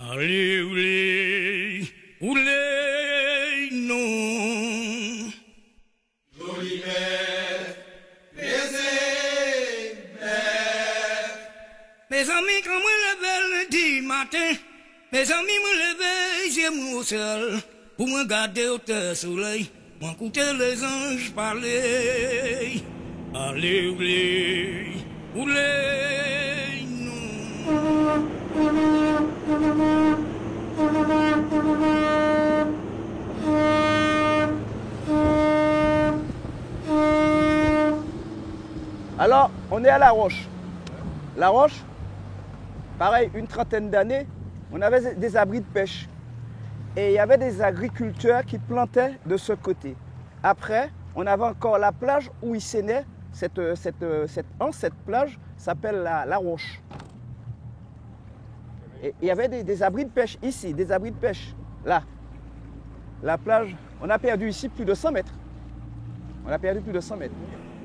Allez, oulé, non. Jolie mère, baiser, mère. Mes amis, quand moi lève le dit matin, mes amis me lèvent, j'ai mon seul, pour me garder au soleil, m'écouter les anges parler. Allez, oulé, non. Alors, on est à La Roche. La Roche, pareil, une trentaine d'années, on avait des abris de pêche. Et il y avait des agriculteurs qui plantaient de ce côté. Après, on avait encore la plage où il s'aînait. Cette plage s'appelle la Roche. Et il y avait des abris de pêche ici, des abris de pêche. Là, la plage, on a perdu ici plus de 100 mètres. On a perdu plus de 100 mètres.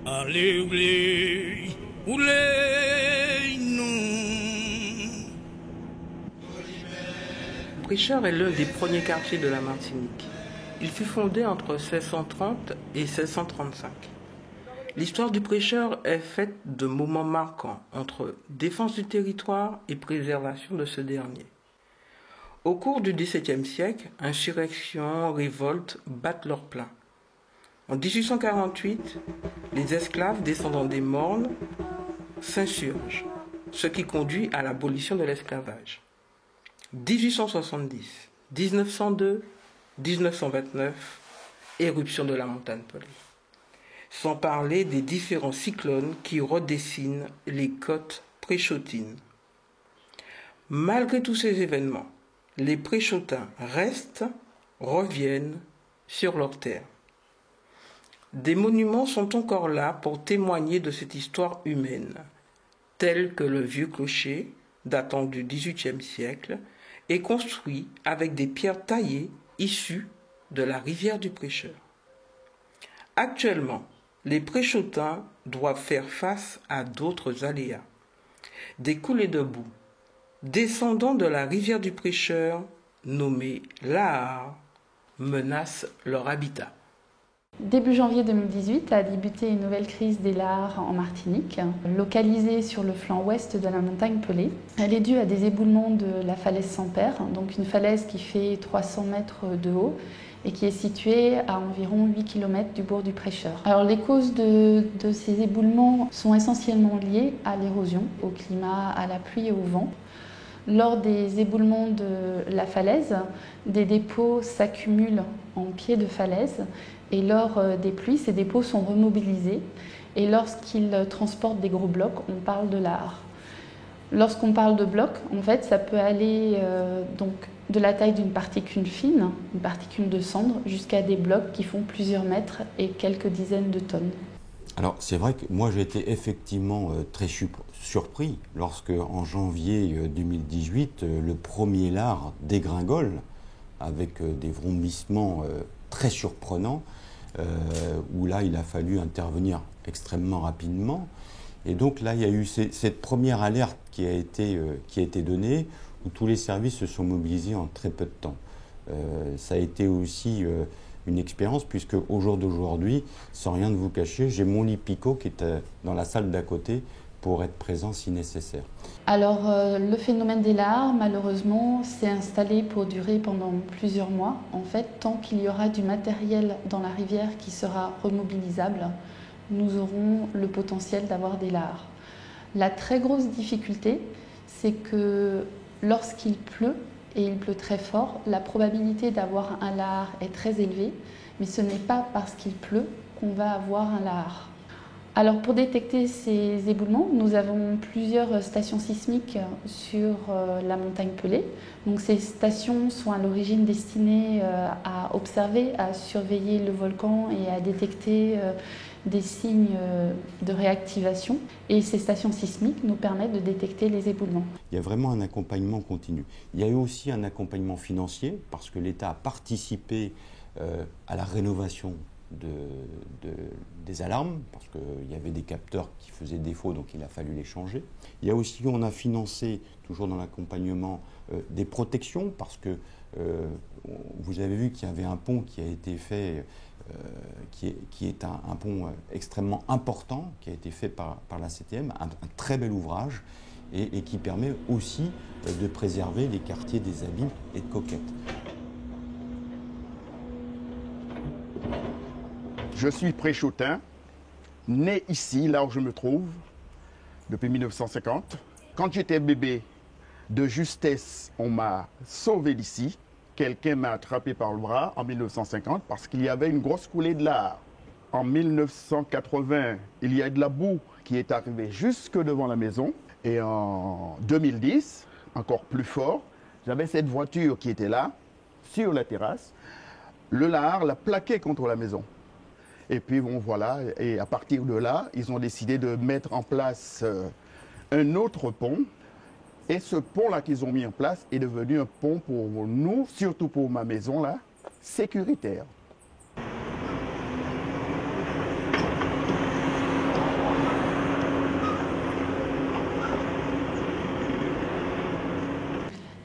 Allez, oulé, non. Prêcheur est l'un des premiers quartiers de la Martinique. Il fut fondé entre 1630 et 1635. L'histoire du Prêcheur est faite de moments marquants entre défense du territoire et préservation de ce dernier. Au cours du XVIIe siècle, insurrections, révoltes battent leur plein. En 1848, les esclaves descendant des Mornes s'insurgent, ce qui conduit à l'abolition de l'esclavage. 1870, 1902, 1929, éruption de la montagne Pelée. Sans parler des différents cyclones qui redessinent les côtes préchotines. Malgré tous ces événements, les préchotins restent, reviennent sur leur terre. Des monuments sont encore là pour témoigner de cette histoire humaine, tels que le vieux clocher, datant du XVIIIe siècle, est construit avec des pierres taillées issues de la rivière du Prêcheur. Actuellement, les préchotins doivent faire face à d'autres aléas. Des coulées de boue descendant de la rivière du Prêcheur, nommée l'Aar, menacent leur habitat. Début janvier 2018 a débuté une nouvelle crise des laars en Martinique, localisée sur le flanc ouest de la montagne Pelée. Elle est due à des éboulements de la falaise sans père, donc une falaise qui fait 300 mètres de haut et qui est située à environ 8 km du bourg du Prêcheur. Alors les causes de ces éboulements sont essentiellement liées à l'érosion, au climat, à la pluie et au vent. Lors des éboulements de la falaise, des dépôts s'accumulent en pied de falaise et lors des pluies, ces dépôts sont remobilisés et lorsqu'ils transportent des gros blocs, on parle de l'Aar. Lorsqu'on parle de blocs, en fait, ça peut aller donc de la taille d'une particule fine, une particule de cendre, jusqu'à des blocs qui font plusieurs mètres et quelques dizaines de tonnes. Alors c'est vrai que moi j'ai été effectivement très surpris lorsque en janvier 2018 le premier lard dégringole avec des vrombissements très surprenants où là il a fallu intervenir extrêmement rapidement et donc là il y a eu cette première alerte qui a été donnée où tous les services se sont mobilisés en très peu de temps. Ça a été aussi une expérience puisque au jour d'aujourd'hui, sans rien de vous cacher, j'ai mon lit Pico qui est dans la salle d'à côté pour être présent si nécessaire. Alors le phénomène des laars, malheureusement, s'est installé pour durer pendant plusieurs mois. En fait, tant qu'il y aura du matériel dans la rivière qui sera remobilisable, nous aurons le potentiel d'avoir des laars. La très grosse difficulté, c'est que lorsqu'il pleut, et il pleut très fort, la probabilité d'avoir un lahar est très élevée, mais ce n'est pas parce qu'il pleut qu'on va avoir un lahar. Alors pour détecter ces éboulements, nous avons plusieurs stations sismiques sur la montagne Pelée. Donc ces stations sont à l'origine destinées à observer, à surveiller le volcan et à détecter des signes de réactivation. Et ces stations sismiques nous permettent de détecter les éboulements. Il y a vraiment un accompagnement continu. Il y a eu aussi un accompagnement financier parce que l'État a participé à la rénovation des alarmes, parce qu'il y avait des capteurs qui faisaient défaut, donc il a fallu les changer. Il y a aussi, on a financé, toujours dans l'accompagnement, des protections, parce que vous avez vu qu'il y avait un pont qui a été fait, qui est un pont extrêmement important, qui a été fait par la CTM, un très bel ouvrage, et qui permet aussi de préserver les quartiers des Abîmes et de Coquette. Je suis Préchotin, né ici, là où je me trouve, depuis 1950. Quand j'étais bébé, de justesse, on m'a sauvé d'ici. Quelqu'un m'a attrapé par le bras en 1950 parce qu'il y avait une grosse coulée de lard. En 1980, il y a de la boue qui est arrivée jusque devant la maison. Et en 2010, encore plus fort, j'avais cette voiture qui était là, sur la terrasse. Le lard l'a plaqué contre la maison. Et puis bon voilà, et à partir de là, ils ont décidé de mettre en place un autre pont. Et ce pont-là qu'ils ont mis en place est devenu un pont pour nous, surtout pour ma maison là, sécuritaire.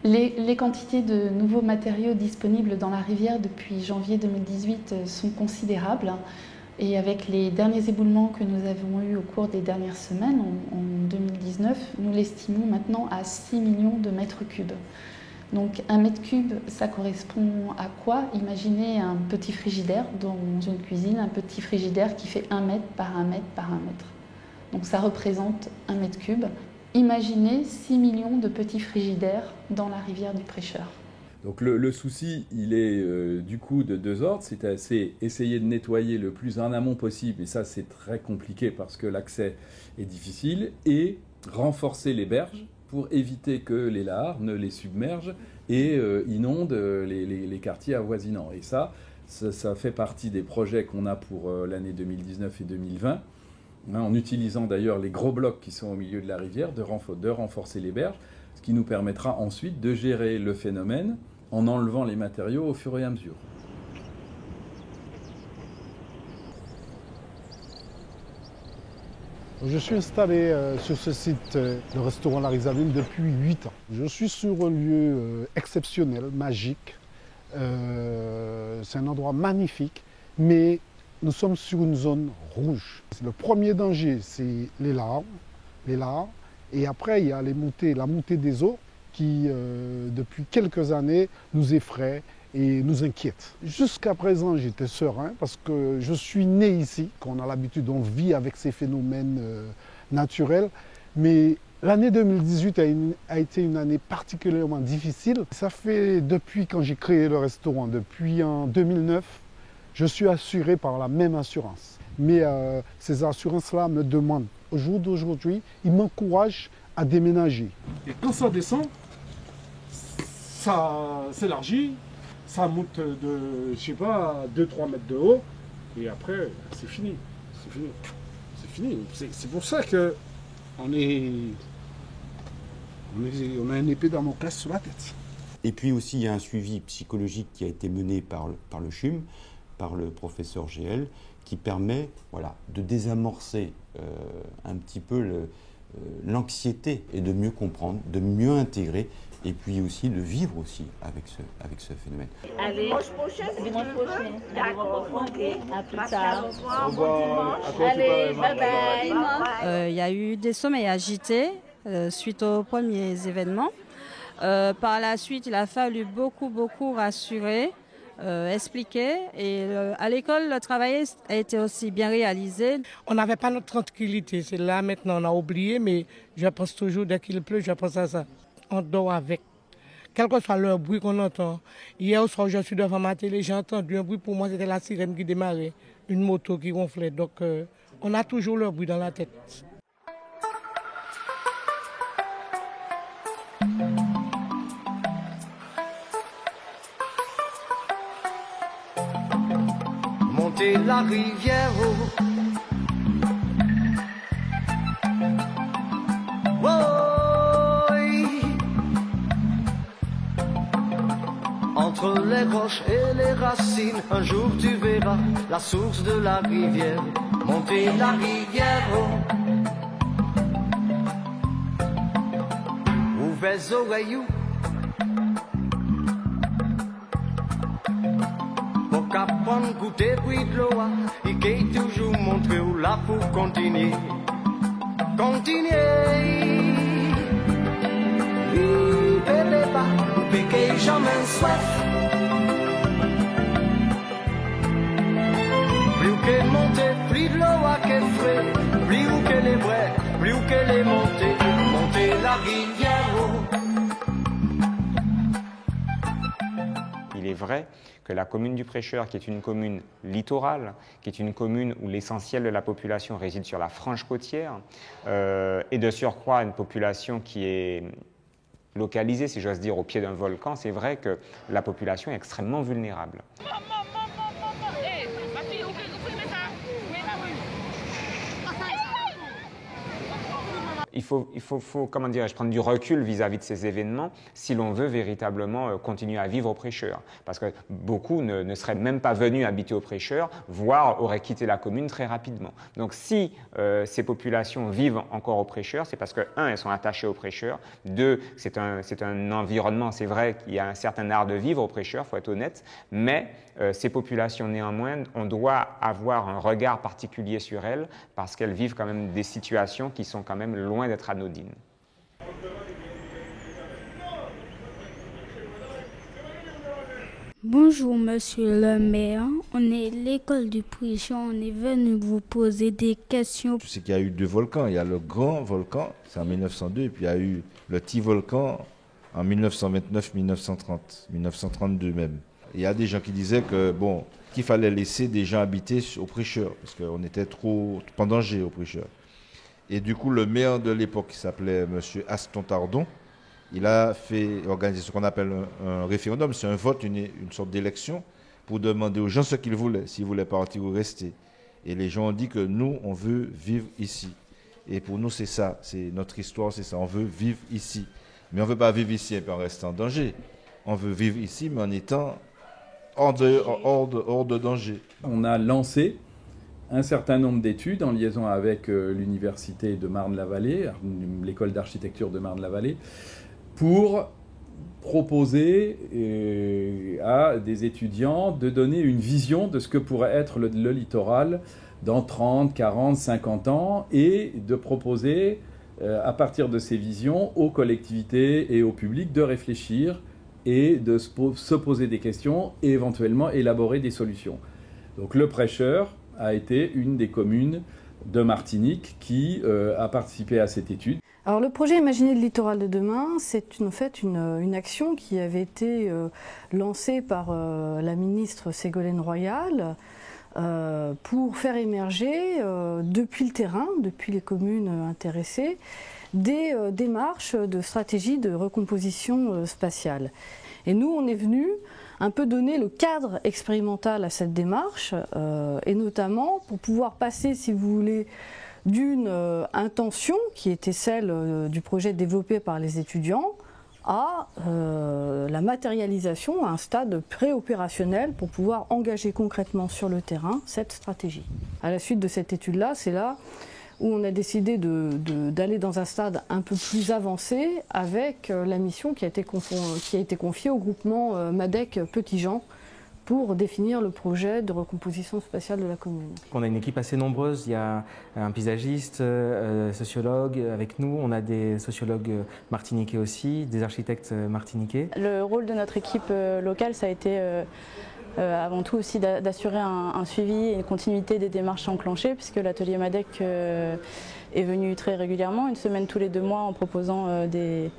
Les quantités de nouveaux matériaux disponibles dans la rivière depuis janvier 2018 sont considérables. Et avec les derniers éboulements que nous avons eus au cours des dernières semaines, en 2019, nous l'estimons maintenant à 6 millions de mètres cubes. Donc 1 mètre cube, ça correspond à quoi? Imaginez un petit frigidaire dans une cuisine, un petit frigidaire qui fait 1 mètre par 1 mètre par 1 mètre. Donc ça représente 1 mètre cube. Imaginez 6 millions de petits frigidaires dans la rivière du Prêcheur. Donc le souci, il est du coup de deux ordres, c'est essayer de nettoyer le plus en amont possible, et ça c'est très compliqué parce que l'accès est difficile, et renforcer les berges pour éviter que les lahards ne les submergent et inondent les quartiers avoisinants. Et ça fait partie des projets qu'on a pour l'année 2019 et 2020, en utilisant d'ailleurs les gros blocs qui sont au milieu de la rivière, de renforcer les berges, ce qui nous permettra ensuite de gérer le phénomène en enlevant les matériaux au fur et à mesure. Je suis installé sur ce site, le restaurant La Rizabine, depuis 8 ans. Je suis sur un lieu exceptionnel, magique. C'est un endroit magnifique, mais nous sommes sur une zone rouge. Le premier danger, c'est les lahards. Et après, il y a la montée des eaux qui, depuis quelques années, nous effraie et nous inquiète. Jusqu'à présent, j'étais serein parce que je suis né ici, qu'on a l'habitude, on vit avec ces phénomènes naturels. Mais l'année 2018 a été une année particulièrement difficile. Ça fait depuis quand j'ai créé le restaurant, depuis en 2009, je suis assuré par la même assurance. Mais ces assurances-là me demandent, au jour d'aujourd'hui, ils m'encouragent à déménager. Et quand ça descend, ça s'élargit, ça monte de, je sais pas, 2-3 mètres de haut, et après, c'est fini. C'est fini. C'est pour ça que on a une épée Damoclès sur la tête. Et puis aussi, il y a un suivi psychologique qui a été mené par le CHUM, par le professeur GL, qui permet de désamorcer un petit peu l'anxiété et de mieux comprendre, de mieux intégrer, et puis aussi de vivre aussi avec ce phénomène. Allez, dimanche prochain. D'accord, ok. À plus tard. Au revoir. Allez, bye bye. Il y a eu des sommeils agités suite aux premiers événements. Par la suite, il a fallu beaucoup rassurer, expliquer. Et à l'école, le travail a été aussi bien réalisé. On n'avait pas notre tranquillité. C'est là, maintenant, on a oublié, mais je pense toujours, dès qu'il pleut, je pense à ça. On dort avec. Quel que soit le bruit qu'on entend. Hier au soir, je suis devant ma télé, j'ai entendu un bruit. Pour moi, c'était la sirène qui démarrait, une moto qui ronflait. Donc, on a toujours le bruit dans la tête. Monter la rivière, entre les roches et les racines. Un jour tu verras la source de la rivière, monter la rivière. Ouvrez les oreilles pour qu'apprendre goûter bruit de l'eau, et qui toujours montrer où là pour continuer. Continuer. Vivez pas, piquez jamais soif. Plus que monter, plus de l'eau à qu'elle frais, plus où qu'elle est vraie, plus où qu'elle est montée, monter la rivière. Il est vrai que la commune du Prêcheur, qui est une commune littorale, qui est une commune où l'essentiel de la population réside sur la frange côtière, et de surcroît une population qui est localisée, si j'ose dire, au pied d'un volcan, c'est vrai que la population est extrêmement vulnérable. Il faut comment dirais-je, prendre du recul vis-à-vis de ces événements si l'on veut véritablement continuer à vivre au Prêcheur. Parce que beaucoup ne seraient même pas venus habiter au Prêcheur, voire auraient quitté la commune très rapidement. Donc si ces populations vivent encore au Prêcheur, c'est parce que, un, elles sont attachées au Prêcheur, deux, c'est un environnement, c'est vrai qu'il y a un certain art de vivre au Prêcheur, il faut être honnête, mais ces populations néanmoins, on doit avoir un regard particulier sur elles parce qu'elles vivent quand même des situations qui sont quand même loin d'être anodines. Bonjour Monsieur le maire, on est l'école du Prêcheur, on est venu vous poser des questions. C'est qu'il y a eu deux volcans, il y a le grand volcan, c'est en 1902, et puis il y a eu le petit volcan en 1929-1930, 1932 même. Il y a des gens qui disaient que bon, qu'il fallait laisser des gens habiter au Prêcheur, parce qu'on était trop en danger au Prêcheur. Et du coup, le maire de l'époque, qui s'appelait M. Aston Tardon, il a organisé ce qu'on appelle un référendum, c'est un vote, une sorte d'élection, pour demander aux gens ce qu'ils voulaient, s'ils voulaient partir ou rester. Et les gens ont dit que nous, on veut vivre ici. Et pour nous, c'est ça, c'est notre histoire, c'est ça, on veut vivre ici. Mais on ne veut pas vivre ici et puis en restant en danger. On veut vivre ici, mais en étant hors de danger. On a lancé un certain nombre d'études en liaison avec l'université de Marne-la-Vallée, l'école d'architecture de Marne-la-Vallée, pour proposer à des étudiants de donner une vision de ce que pourrait être le littoral dans 30, 40, 50 ans et de proposer, à partir de ces visions, aux collectivités et au public de réfléchir et de se poser des questions et éventuellement élaborer des solutions. Donc le Prêcheur a été une des communes de Martinique qui a participé à cette étude. Alors le projet Imaginer le littoral de demain, c'est en fait une action qui avait été lancée par la ministre Ségolène Royal pour faire émerger depuis le terrain, depuis les communes intéressées, des démarches de stratégie de recomposition spatiale. Et nous, on est venu un peu donner le cadre expérimental à cette démarche, et notamment pour pouvoir passer, si vous voulez, d'une intention qui était celle du projet développé par les étudiants à la matérialisation à un stade préopérationnel pour pouvoir engager concrètement sur le terrain cette stratégie. À la suite de cette étude-là, c'est là où on a décidé d'aller dans un stade un peu plus avancé avec la mission qui a été confiée au groupement MADEC Petit-Jean pour définir le projet de recomposition spatiale de la commune. On a une équipe assez nombreuse, il y a un paysagiste, sociologue avec nous, on a des sociologues martiniquais aussi, des architectes martiniquais. Le rôle de notre équipe locale, ça a été avant tout aussi d'assurer un suivi et une continuité des démarches enclenchées, puisque l'atelier MADEC est venu très régulièrement, une semaine tous les 2 mois, en proposant des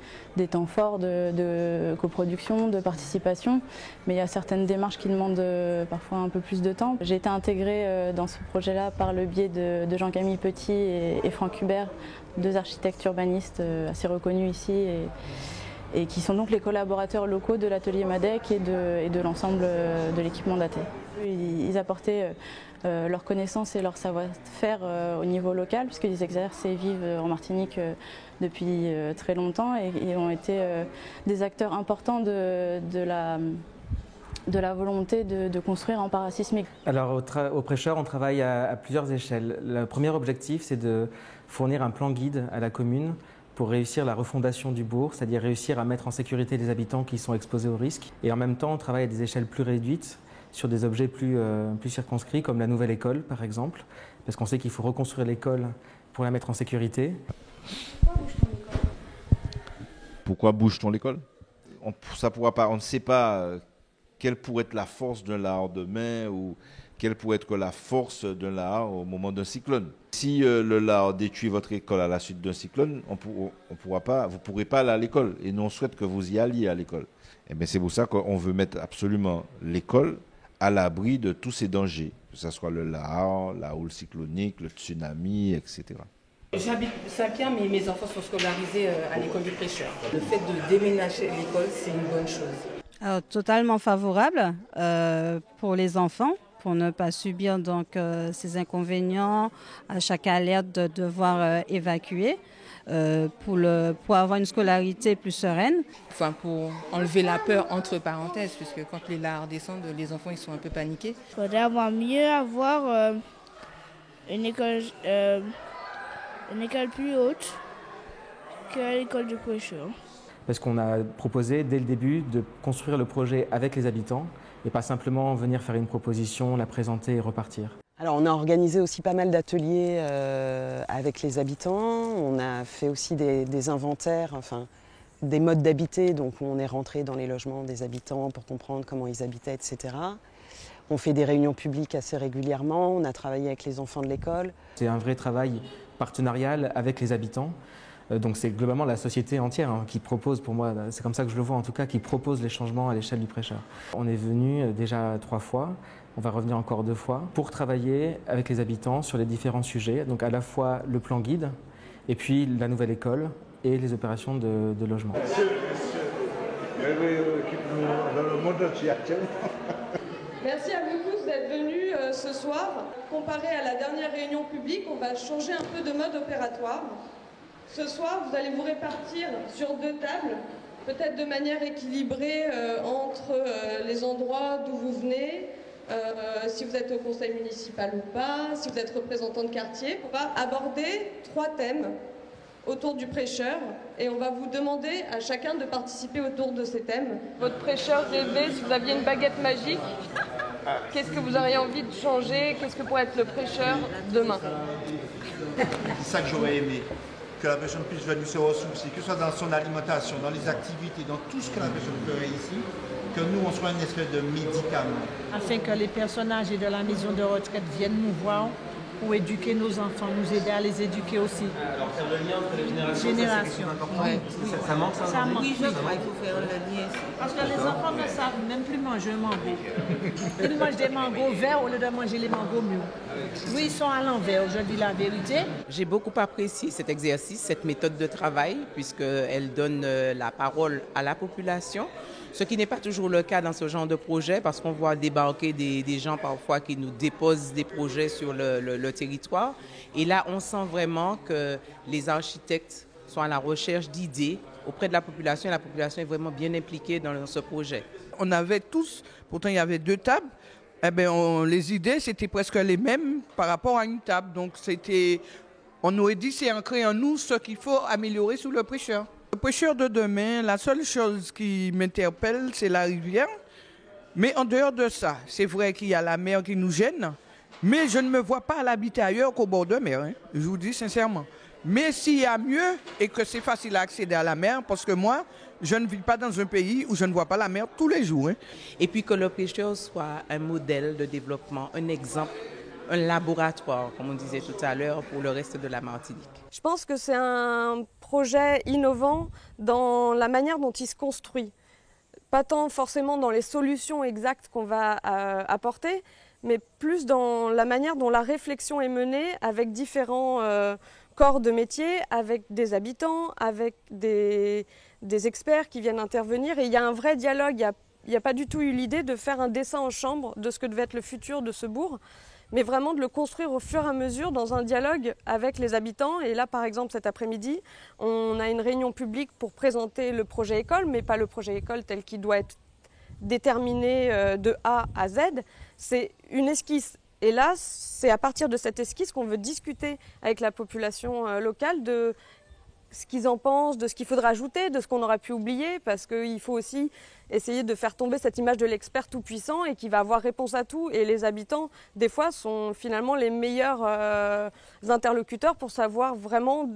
temps forts de coproduction, de participation. Mais il y a certaines démarches qui demandent parfois un peu plus de temps. J'ai été intégrée dans ce projet-là par le biais de Jean-Camille Petit et Franck Hubert, 2 architectes urbanistes assez reconnus ici, et qui sont donc les collaborateurs locaux de l'atelier MADEC et de l'ensemble de l'équipe mandatée. Ils apportaient leur connaissance et leur savoir-faire au niveau local, puisqu'ils exercent et vivent en Martinique depuis très longtemps et ont été des acteurs importants de la volonté de construire en parasismique? Alors au prêcheur, on travaille à plusieurs échelles. Le premier objectif, c'est de fournir un plan guide à la commune pour réussir la refondation du bourg, c'est-à-dire réussir à mettre en sécurité les habitants qui sont exposés au risque. Et en même temps, on travaille à des échelles plus réduites, sur des objets plus circonscrits, comme la nouvelle école, par exemple, parce qu'on sait qu'il faut reconstruire l'école pour la mettre en sécurité. Pourquoi bouge-t-on l'école? On ne sait pas quelle pourrait être la force d'un lahar demain ou quelle pourrait être la force d'un lahar au moment d'un cyclone. Si le lahar détruit votre école à la suite d'un cyclone, vous ne pourrez pas aller à l'école. Et nous, on souhaite que vous y alliez à l'école. Et bien, c'est pour ça qu'on veut mettre absolument l'école à l'abri de tous ces dangers, que ce soit le lahar, la houle cyclonique, le tsunami, etc. J'habite Saint-Pierre, mais mes enfants sont scolarisés à l'école du prêcheur. Le fait de déménager l'école, c'est une bonne chose. Alors, totalement favorable pour les enfants, pour ne pas subir donc ces inconvénients, à chaque alerte de devoir évacuer, pour avoir une scolarité plus sereine. Enfin, pour enlever la peur entre parenthèses, puisque quand les lahars descendent, les enfants ils sont un peu paniqués. Il faudrait mieux avoir une école plus haute que l'école du prêcheur. Parce qu'on a proposé dès le début de construire le projet avec les habitants et pas simplement venir faire une proposition, la présenter et repartir. Alors on a organisé aussi pas mal d'ateliers avec les habitants, on a fait aussi des inventaires, enfin des modes d'habiter, donc on est rentré dans les logements des habitants pour comprendre comment ils habitaient, etc. On fait des réunions publiques assez régulièrement, on a travaillé avec les enfants de l'école. C'est un vrai travail partenarial avec les habitants. Donc c'est globalement la société entière qui propose, pour moi, c'est comme ça que je le vois en tout cas, qui propose les changements à l'échelle du prêcheur. On est venu déjà 3 fois, on va revenir encore 2 fois, pour travailler avec les habitants sur les différents sujets, donc à la fois le plan guide, et puis la nouvelle école et les opérations de logement. Merci à vous tous d'être venus ce soir. Comparé à la dernière réunion publique, on va changer un peu de mode opératoire. Ce soir, vous allez vous répartir sur 2 tables, peut-être de manière équilibrée entre les endroits d'où vous venez, si vous êtes au conseil municipal ou pas, si vous êtes représentant de quartier. On va aborder 3 thèmes autour du prêcheur et on va vous demander à chacun de participer autour de ces thèmes. Votre prêcheur rêvé, si vous aviez une baguette magique, qu'est-ce que vous auriez envie de changer? Qu'est-ce que pourrait être le prêcheur demain? C'est ça que j'aurais aimé. Que la personne puisse venir se ressourcer, que ce soit dans son alimentation, dans les activités, dans tout ce que la personne ferait ici, que nous, on soit une espèce de médicament. Afin que les personnes âgées de la maison de retraite viennent nous voir pour éduquer nos enfants, nous aider à les éduquer aussi. Alors faire le lien entre les générations, c'est important. Ouais. Ça manque ça? Ça manque. Oui, je crois qu'il faut faire le lien. Parce que les enfants ne savent même plus manger un mango. Ils mangent des mangos verts au lieu de manger les mangos mûrs. Oui, ils sont à l'envers, je dis la vérité. J'ai beaucoup apprécié cet exercice, cette méthode de travail, puisqu'elle donne la parole à la population. Ce qui n'est pas toujours le cas dans ce genre de projet, parce qu'on voit débarquer des gens parfois qui nous déposent des projets sur le territoire. Et là, on sent vraiment que les architectes sont à la recherche d'idées auprès de la population, et la population est vraiment bien impliquée dans ce projet. On avait tous, pourtant il y avait 2 tables, eh bien, les idées c'était presque les mêmes par rapport à une table. Donc on aurait dit c'est ancré en nous ce qu'il faut améliorer sous le prêcheur. Le prêcheur de demain, la seule chose qui m'interpelle, c'est la rivière. Mais en dehors de ça, c'est vrai qu'il y a la mer qui nous gêne, mais je ne me vois pas l'habiter ailleurs qu'au bord de mer, hein. Je vous dis sincèrement. Mais s'il y a mieux et que c'est facile à accéder à la mer, parce que moi, je ne vis pas dans un pays où je ne vois pas la mer tous les jours. Hein. Et puis que le prêcheur soit un modèle de développement, un exemple, un laboratoire, comme on disait tout à l'heure, pour le reste de la Martinique. Je pense que c'est un projet innovant dans la manière dont il se construit. Pas tant forcément dans les solutions exactes qu'on va apporter, mais plus dans la manière dont la réflexion est menée avec différents corps de métier, avec des habitants, avec des experts qui viennent intervenir. Et il y a un vrai dialogue. Il n'y a pas du tout eu l'idée de faire un dessin en chambre de ce que devait être le futur de ce bourg, mais vraiment de le construire au fur et à mesure dans un dialogue avec les habitants. Et là, par exemple, cet après-midi, on a une réunion publique pour présenter le projet école, mais pas le projet école tel qu'il doit être déterminer de A à Z, c'est une esquisse. Et là, c'est à partir de cette esquisse qu'on veut discuter avec la population locale de ce qu'ils en pensent, de ce qu'il faudra ajouter, de ce qu'on aurait pu oublier, parce qu'il faut aussi essayer de faire tomber cette image de l'expert tout-puissant et qui va avoir réponse à tout. Et les habitants, des fois, sont finalement les meilleurs interlocuteurs pour savoir vraiment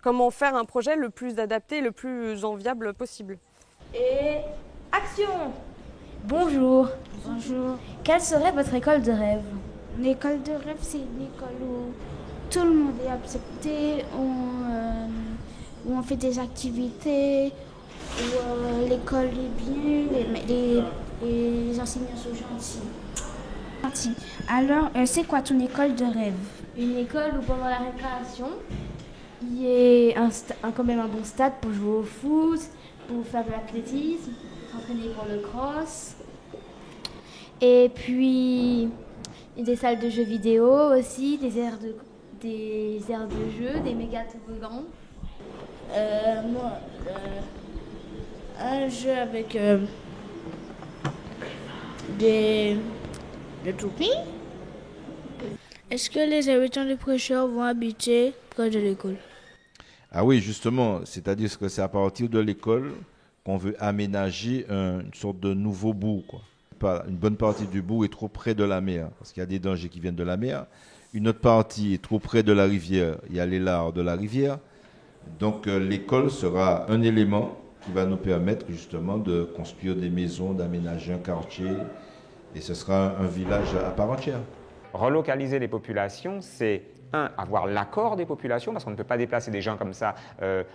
comment faire un projet le plus adapté, le plus enviable possible. Et action! Bonjour. Bonjour. Quelle serait votre école de rêve? Une école de rêve, c'est une école où tout le monde est accepté, où on fait des activités, où l'école est bien, les enseignants sont gentils. Alors, c'est quoi ton école de rêve? Une école où pendant la récréation, il y ait quand même un bon stade pour jouer au foot, pour faire de l'athlétisme, s'entraîner pour le cross. Et puis, des salles de jeux vidéo aussi, des aires de jeu, des méga toboggans. Un jeu avec des toupies. Est-ce que les habitants de Prêcheur vont habiter près de l'école? Ah oui, justement, c'est-à-dire que c'est à partir de l'école qu'on veut aménager une sorte de nouveau bourg, quoi. Une bonne partie du bourg est trop près de la mer, parce qu'il y a des dangers qui viennent de la mer. Une autre partie est trop près de la rivière, il y a les lards de la rivière. Donc l'école sera un élément qui va nous permettre justement de construire des maisons, d'aménager un quartier, et ce sera un village à part entière. Relocaliser les populations, c'est avoir l'accord des populations, parce qu'on ne peut pas déplacer des gens comme ça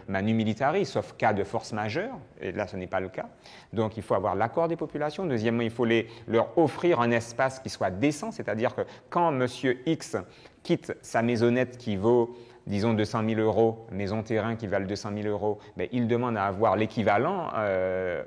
manu militari, sauf cas de force majeure, et là ce n'est pas le cas. Donc il faut avoir l'accord des populations. Deuxièmement, il faut leur offrir un espace qui soit décent, c'est-à-dire que quand monsieur X quitte sa maisonnette qui vaut, disons, 200 000 €, maison-terrain qui valent 200 000 €, mais il demande à avoir l'équivalent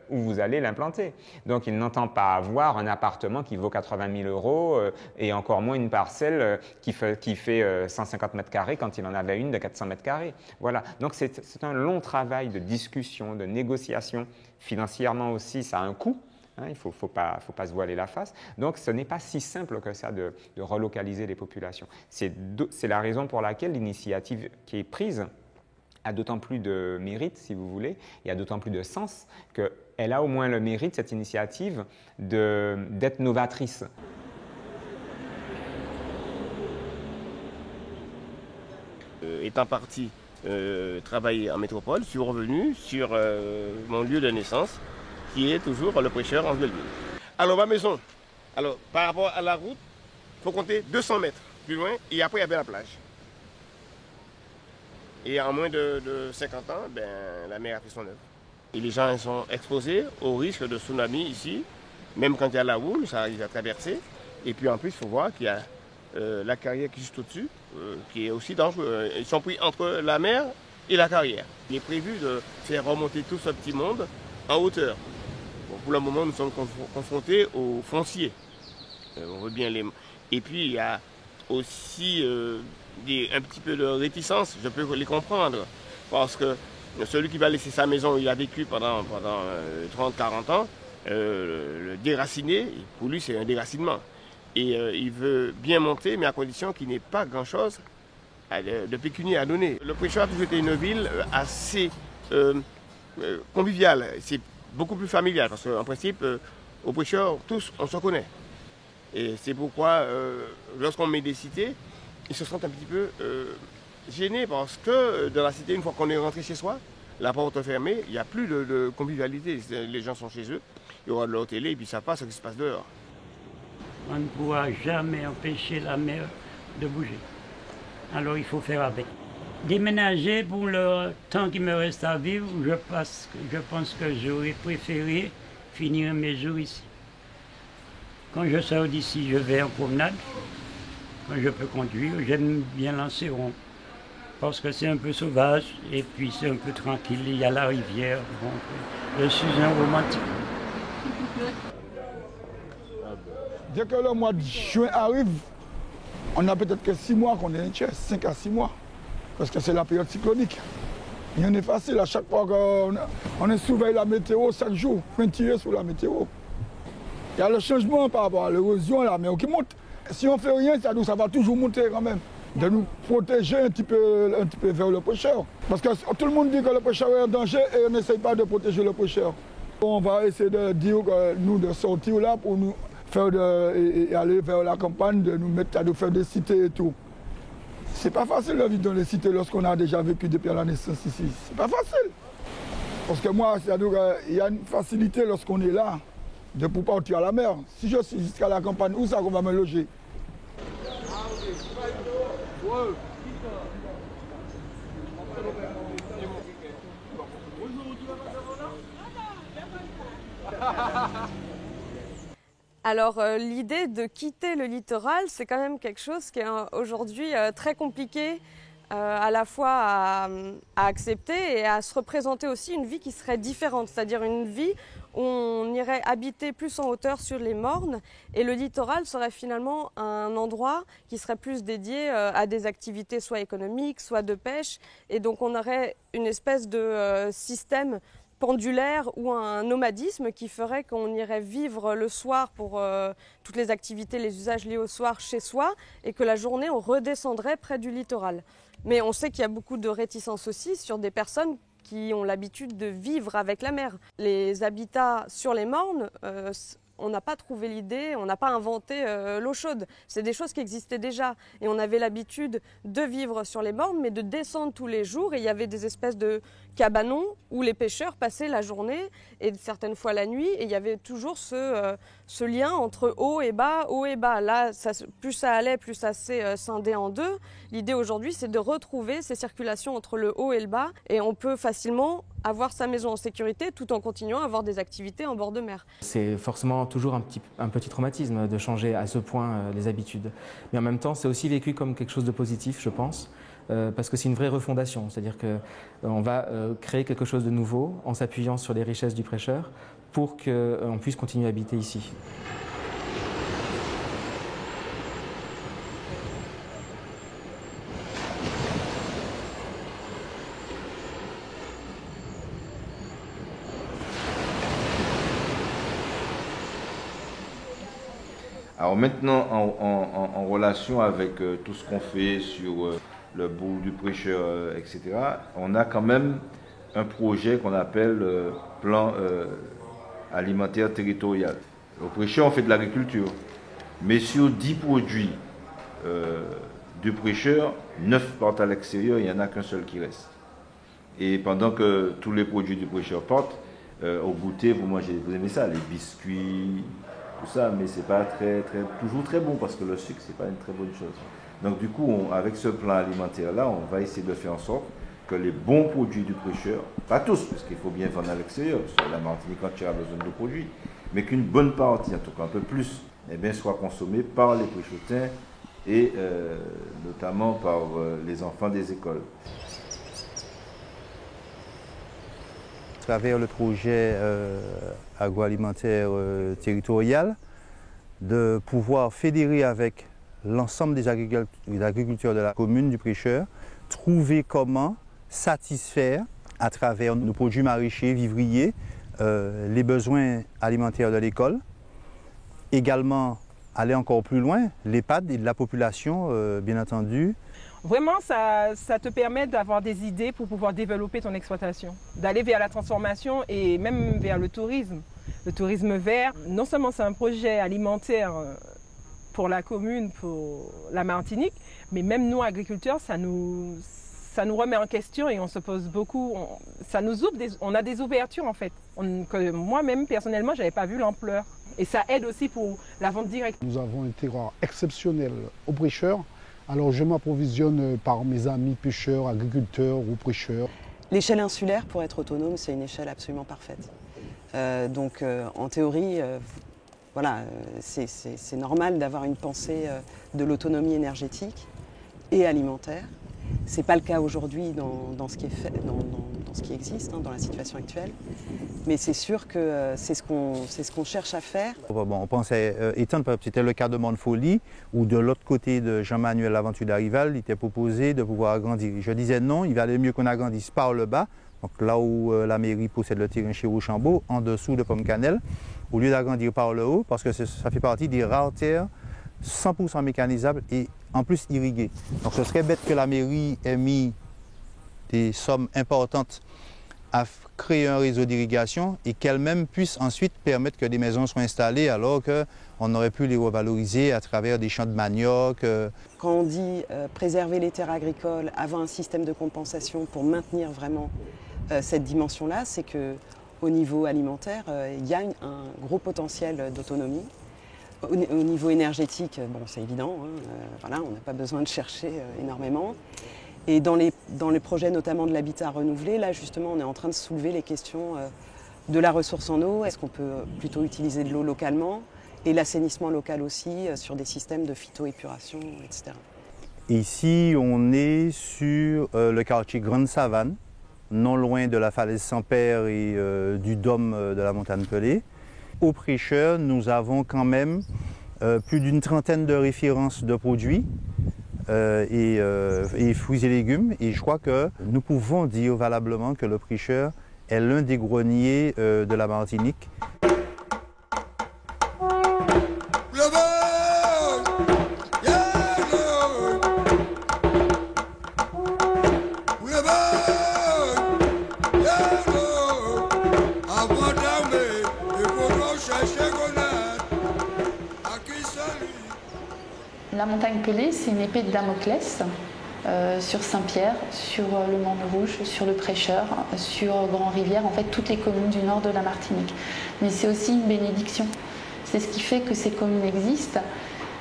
où vous allez l'implanter. Donc il n'entend pas avoir un appartement qui vaut 80 000 € et encore moins une parcelle qui fait 150 mètres carrés quand il en avait une de 400 mètres carrés. Voilà. Donc c'est un long travail de discussion, de négociation. Financièrement aussi, ça a un coût. Il ne faut pas se voiler la face. Donc, ce n'est pas si simple que ça de relocaliser les populations. C'est la raison pour laquelle l'initiative qui est prise a d'autant plus de mérite, si vous voulez, et a d'autant plus de sens qu'elle a au moins le mérite, cette initiative, d'être novatrice. Étant parti travailler en métropole, je suis revenu sur mon lieu de naissance, qui est toujours le Prêcheur en Villeville. Alors ma maison, par rapport à la route, il faut compter 200 mètres plus loin et après il y avait la plage. Et en moins de 50 ans, la mer a fait son œuvre. Et les gens sont exposés au risque de tsunami ici, même quand il y a la houle, ça arrive à traverser. Et puis en plus, il faut voir qu'il y a la carrière qui est juste au-dessus, qui est aussi dangereux. Ils sont pris entre la mer et la carrière. Il est prévu de faire remonter tout ce petit monde en hauteur. Bon, pour le moment, nous sommes confrontés aux fonciers. On veut bien les... Et puis, il y a aussi un petit peu de réticence, je peux les comprendre. Parce que celui qui va laisser sa maison où il a vécu pendant 30-40 ans, le déraciner, pour lui, c'est un déracinement. Et il veut bien monter, mais à condition qu'il n'ait pas grand-chose de pécunier à donner. Le Prêcheur a toujours été une ville assez conviviale. C'est beaucoup plus familial, parce qu'en principe, au Prêcheur, tous, on se connaît. Et c'est pourquoi, lorsqu'on met des cités, ils se sentent un petit peu gênés, parce que dans la cité, une fois qu'on est rentré chez soi, la porte fermée, il n'y a plus de convivialité. Les gens sont chez eux, il y aura de leur télé, et puis ça passe ce qui se passe dehors. On ne pourra jamais empêcher la mer de bouger. Alors il faut faire avec. Déménager pour le temps qui me reste à vivre, je pense que j'aurais préféré finir mes jours ici. Quand je sors d'ici, je vais en promenade. Quand je peux conduire, j'aime bien Lanceron. Parce que c'est un peu sauvage et puis c'est un peu tranquille. Il y a la rivière. Donc, je suis un romantique. Dès que le mois de juin arrive, on a peut-être que 6 mois qu'on est en Thiès, 5 à 6 mois. Parce que c'est la période cyclonique. Rien n'est facile, à chaque fois qu'on surveille la météo, chaque jour, on tirer sur la météo. Il y a le changement par rapport à l'érosion, la mer qui monte. Si on ne fait rien, ça va toujours monter quand même. De nous protéger un petit peu vers le pêcheur. Parce que tout le monde dit que le pêcheur est en danger et on n'essaye pas de protéger le pêcheur. On va essayer de dire que nous de sortir là pour nous faire et aller vers la campagne, de nous mettre à nous faire des cités et tout. C'est pas facile de vivre dans les cités lorsqu'on a déjà vécu depuis la naissance ici. C'est pas facile. Parce que moi, il y a une facilité lorsqu'on est là de pouvoir partir à la mer. Si je suis jusqu'à la campagne, où ça qu'on va me loger? Alors l'idée de quitter le littoral, c'est quand même quelque chose qui est aujourd'hui très compliqué à la fois à accepter et à se représenter aussi une vie qui serait différente, c'est-à-dire une vie où on irait habiter plus en hauteur sur les mornes et le littoral serait finalement un endroit qui serait plus dédié à des activités soit économiques, soit de pêche et donc on aurait une espèce de système pendulaire ou un nomadisme qui ferait qu'on irait vivre le soir pour toutes les activités, les usages liés au soir chez soi et que la journée on redescendrait près du littoral. Mais on sait qu'il y a beaucoup de réticences aussi sur des personnes qui ont l'habitude de vivre avec la mer. Les habitats sur les mornes, on n'a pas trouvé l'idée, on n'a pas inventé l'eau chaude. C'est des choses qui existaient déjà. Et on avait l'habitude de vivre sur les mornes, mais de descendre tous les jours. Et il y avait des espèces de cabanons où les pêcheurs passaient la journée et certaines fois la nuit. Et il y avait toujours ce lien entre haut et bas, haut et bas. Là, plus ça allait, plus ça s'est scindé en deux. L'idée aujourd'hui, c'est de retrouver ces circulations entre le haut et le bas. Et on peut facilement avoir sa maison en sécurité tout en continuant à avoir des activités en bord de mer. C'est forcément toujours un petit traumatisme de changer à ce point les habitudes. Mais en même temps, c'est aussi vécu comme quelque chose de positif, je pense, parce que c'est une vraie refondation. C'est-à-dire qu'on va créer quelque chose de nouveau en s'appuyant sur les richesses du prêcheur pour qu'on puisse continuer à habiter ici. Alors maintenant, en relation avec tout ce qu'on fait sur le bout du prêcheur, etc., on a quand même un projet qu'on appelle plan alimentaire territorial. Au prêcheur, on fait de l'agriculture, mais sur 10 produits du prêcheur, 9 partent à l'extérieur, il n'y en a qu'un seul qui reste. Et pendant que tous les produits du prêcheur partent, au goûter, vous aimez ça, les biscuits, tout ça, mais c'est pas toujours très bon parce que le sucre, c'est pas une très bonne chose. Donc du coup, avec ce plan alimentaire-là, on va essayer de faire en sorte que les bons produits du prêcheur, pas tous, parce qu'il faut bien vendre à l'extérieur, parce que la Martinique entière a besoin de produits, mais qu'une bonne partie, en tout cas un peu plus, eh bien, soit consommée par les prêchotins et notamment par les enfants des écoles. À travers le projet agroalimentaire territorial, de pouvoir fédérer avec l'ensemble des agriculteurs de la commune du prêcheur, trouver comment satisfaire à travers nos produits maraîchers, vivriers, les besoins alimentaires de l'école. Également, aller encore plus loin, l'EHPAD et de la population, bien entendu. Vraiment, ça te permet d'avoir des idées pour pouvoir développer ton exploitation, d'aller vers la transformation et même vers le tourisme. Le tourisme vert, non seulement c'est un projet alimentaire pour la commune, pour la Martinique, mais même nous, agriculteurs, ça nous remet en question et on se pose beaucoup, ça nous ouvre, on a des ouvertures en fait, que moi-même personnellement, je n'avais pas vu l'ampleur. Et ça aide aussi pour la vente directe. Nous avons un terroir exceptionnel aux prêcheurs. Alors je m'approvisionne par mes amis pêcheurs, agriculteurs ou prêcheurs. L'échelle insulaire, pour être autonome, c'est une échelle absolument parfaite. Donc en théorie, voilà, c'est normal d'avoir une pensée de l'autonomie énergétique et alimentaire. Ce n'est pas le cas aujourd'hui dans ce qui est fait, dans ce qui existe, dans la situation actuelle. Mais c'est sûr que c'est ce qu'on cherche à faire. Bon, on pensait étendre, c'était le cas de Montefolie, où de l'autre côté de Jean-Manuel Laventure d'Arival, il était proposé de pouvoir agrandir. Je disais non, il valait mieux qu'on agrandisse par le bas. Donc là où la mairie possède le terrain chez Rochambeau, en dessous de Pomme-Cannelle, au lieu d'agrandir par le haut, parce que ça fait partie des rares terres 100% mécanisables et en plus irriguées. Donc ce serait bête que la mairie ait mis des sommes importantes à créer un réseau d'irrigation et qu'elle-même puisse ensuite permettre que des maisons soient installées alors qu'on aurait pu les revaloriser à travers des champs de manioc. Quand on dit préserver les terres agricoles, avoir un système de compensation pour maintenir vraiment cette dimension-là, c'est qu'au niveau alimentaire, il y a un gros potentiel d'autonomie. Au niveau énergétique, bon, c'est évident, hein, voilà, on n'a pas besoin de chercher énormément. Et dans les projets notamment de l'habitat renouvelé, là justement on est en train de soulever les questions de la ressource en eau. Est-ce qu'on peut plutôt utiliser de l'eau localement et l'assainissement local aussi sur des systèmes de phytoépuration, etc. Ici on est sur le quartier Grande Savane, non loin de la falaise Saint-Père et du dôme de la montagne Pelée. Au prêcheur, nous avons quand même plus d'une trentaine de références de produits. Et fruits et légumes. Et je crois que nous pouvons dire valablement que le prêcheur est l'un des greniers de la Martinique. La montagne Pelée, c'est une épée de Damoclès sur Saint-Pierre, sur le Mont-Rouge, sur le Prêcheur, sur Grand-Rivière, en fait toutes les communes du nord de la Martinique. Mais c'est aussi une bénédiction. C'est ce qui fait que ces communes existent,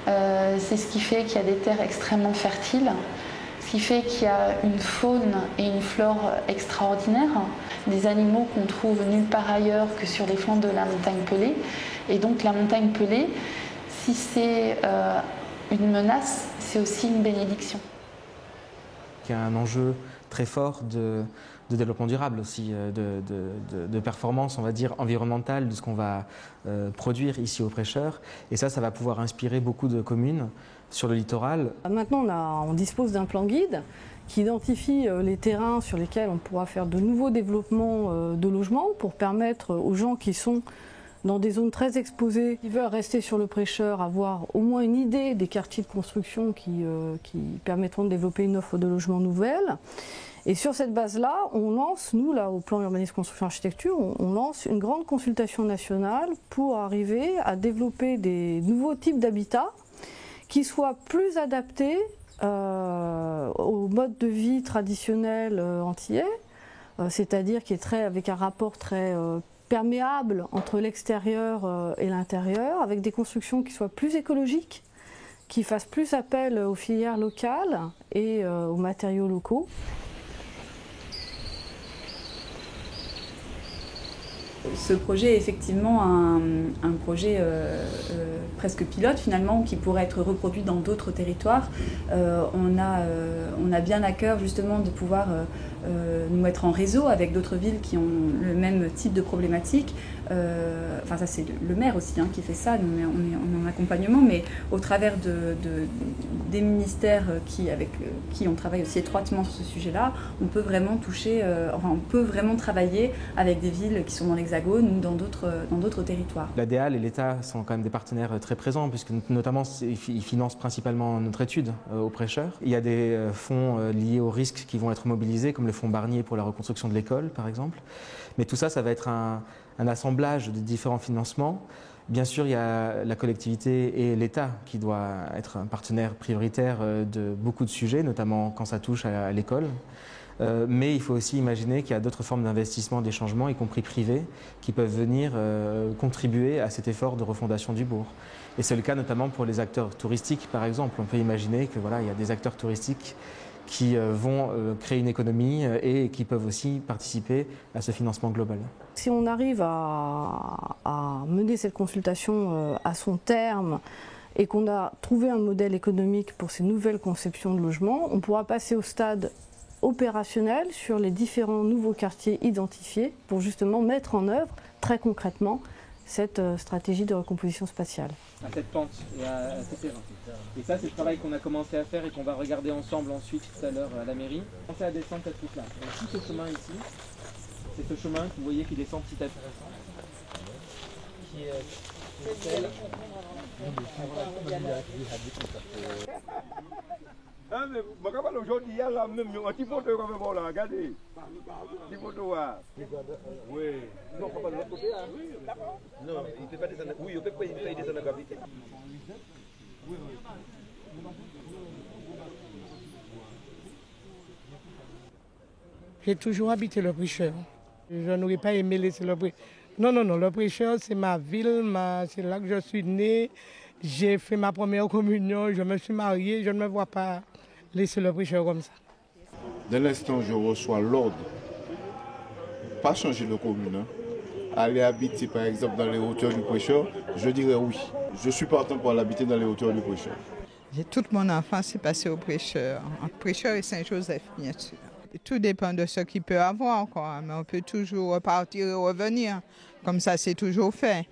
c'est ce qui fait qu'il y a des terres extrêmement fertiles, ce qui fait qu'il y a une faune et une flore extraordinaires, des animaux qu'on trouve nulle part ailleurs que sur les flancs de la montagne Pelée. Et donc la montagne Pelée, si c'est une menace, c'est aussi une bénédiction. Il y a un enjeu très fort de développement durable aussi, de performance, on va dire, environnementale de ce qu'on va produire ici au Prêcheur. Et ça va pouvoir inspirer beaucoup de communes sur le littoral. Maintenant, on dispose d'un plan guide qui identifie les terrains sur lesquels on pourra faire de nouveaux développements de logements pour permettre aux gens qui sont dans des zones très exposées, qui veulent rester sur le Prêcheur, avoir au moins une idée des quartiers de construction qui permettront de développer une offre de logement nouvelle. Et sur cette base-là, on lance, nous, là, au plan urbanisme construction architecture, on lance une grande consultation nationale pour arriver à développer des nouveaux types d'habitats qui soient plus adaptés au mode de vie traditionnel antillais, c'est-à-dire qui est avec un rapport très perméable entre l'extérieur et l'intérieur, avec des constructions qui soient plus écologiques, qui fassent plus appel aux filières locales et aux matériaux locaux. Ce projet est effectivement un projet presque pilote finalement qui pourrait être reproduit dans d'autres territoires. On a bien à cœur justement de pouvoir nous mettre en réseau avec d'autres villes qui ont le même type de problématique. Enfin ça c'est le maire aussi qui fait ça, on est en accompagnement, mais au travers des ministères avec qui on travaille aussi étroitement sur ce sujet-là, on peut vraiment on peut vraiment travailler avec des villes qui sont dans l'Hexagone ou dans d'autres territoires. La DEAL et l'État sont quand même des partenaires très présents, puisque notamment ils financent principalement notre étude au Prêcheur. Il y a des fonds liés aux risques qui vont être mobilisés, comme le fonds Barnier pour la reconstruction de l'école, par exemple. Mais tout ça, ça va être un assemblage de différents financements. Bien sûr, il y a la collectivité et l'État qui doit être un partenaire prioritaire de beaucoup de sujets, notamment quand ça touche à l'école. Mais il faut aussi imaginer qu'il y a d'autres formes d'investissement, des changements, y compris privés, qui peuvent venir contribuer à cet effort de refondation du bourg. Et c'est le cas notamment pour les acteurs touristiques, par exemple. On peut imaginer que il y a des acteurs touristiques qui vont créer une économie et qui peuvent aussi participer à ce financement global. Si on arrive à mener cette consultation à son terme et qu'on a trouvé un modèle économique pour ces nouvelles conceptions de logement, on pourra passer au stade opérationnel sur les différents nouveaux quartiers identifiés pour justement mettre en œuvre très concrètement cette stratégie de recomposition spatiale. À cette pente et à ces terrains. Et ça, c'est le travail qu'on a commencé à faire et qu'on va regarder ensemble ensuite tout à l'heure à la mairie. On va commencer à descendre cette route-là. Donc tout ce chemin ici, C'est ce chemin que vous voyez qui descend petit à petit. Qui est celle. Ah, mais aujourd'hui, il y a la même petit photo comme ça, là, regardez. Petit photo, oui. Non, pas de l'autre côté, hein. Non, il ne peut pas descendre. Oui, il ne peut pas descendre la gravité. J'ai toujours habité le Prêcheur. Je n'aurais pas aimé laisser le Prêcheur. Non, le Prêcheur, c'est ma ville, c'est là que je suis né. J'ai fait ma première communion, je me suis marié, je ne me vois pas laisser le Prêcheur comme ça. Dès l'instant où je reçois l'ordre, pas changer de commune, hein, aller habiter par exemple dans les hauteurs du Prêcheur, je dirais oui. Je suis partant pour l'habiter dans les hauteurs du Prêcheur. Toute mon enfance s'est passée au Prêcheur, entre Prêcheur et Saint-Joseph, bien sûr. Tout dépend de ce qu'il peut avoir, quoi. Mais on peut toujours repartir et revenir. Comme ça, c'est toujours fait.